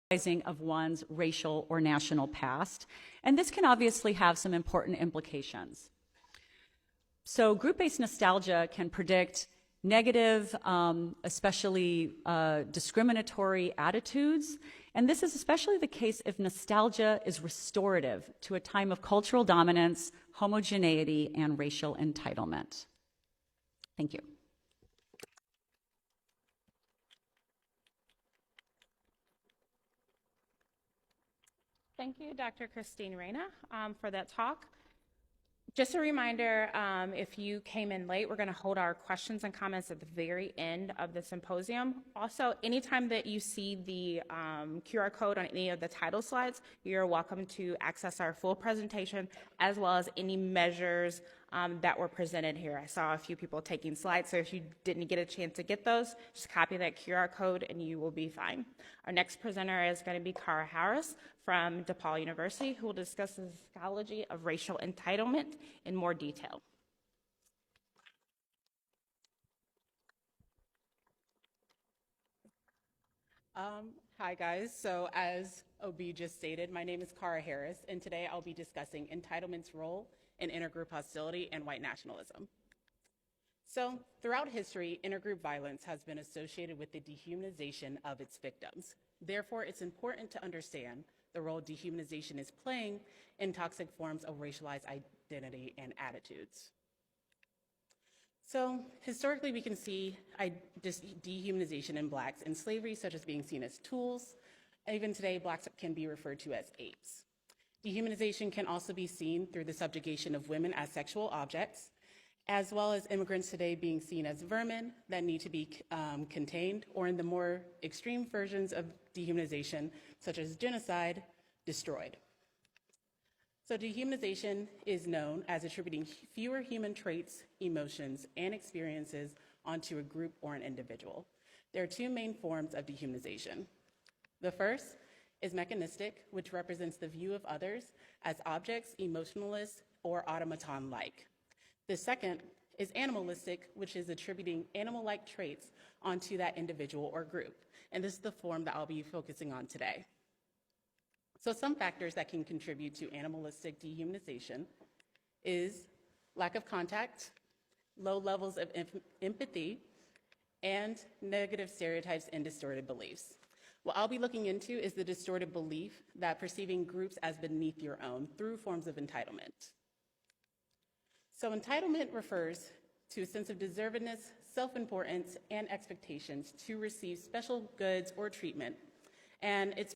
of one's racial or national past, and this can obviously have some important implications. So group-based nostalgia can predict negative, especially discriminatory attitudes, and this is especially the case if nostalgia is restorative to a time of cultural dominance, homogeneity, and racial entitlement. Thank you. Thank you, Dr. Christine Reyna, for that talk. Just a reminder, if you came in late, we're going to hold our questions and comments at the very end of the symposium. Also, anytime that you see the QR code on any of the title slides, you're welcome to access our full presentation as well as any measures that were presented here. I saw a few people taking slides, so if you didn't get a chance to get those, just copy that QR code and you will be fine. Our next presenter is going to be Cara Harris from DePaul University, who will discuss the psychology of racial entitlement in more detail. Hi guys, so as OB just stated, my name is Cara Harris, and today I'll be discussing entitlement's role in intergroup hostility and white nationalism. So throughout history, intergroup violence has been associated with the dehumanization of its victims. Therefore, it's important to understand the role dehumanization is playing in toxic forms of racialized identity and attitudes. So historically, we can see dehumanization in Blacks in slavery, such as being seen as tools. Even today, Blacks can be referred to as apes. Dehumanization can also be seen through the subjugation of women as sexual objects, as well as immigrants today being seen as vermin that need to be contained, or in the more extreme versions of dehumanization, such as genocide, destroyed. So dehumanization is known as attributing fewer human traits, emotions, and experiences onto a group or an individual. There are two main forms of dehumanization. The first is mechanistic, which represents the view of others as objects, emotionless, or automaton-like. The second is animalistic, which is attributing animal-like traits onto that individual or group. And this is the form that I'll be focusing on today. So some factors that can contribute to animalistic dehumanization is lack of contact, low levels of empathy, and negative stereotypes and distorted beliefs. What I'll be looking into is the distorted belief that perceiving groups as beneath your own through forms of entitlement. So entitlement refers to a sense of deservedness, self-importance, and expectations to receive special goods or treatment, and it's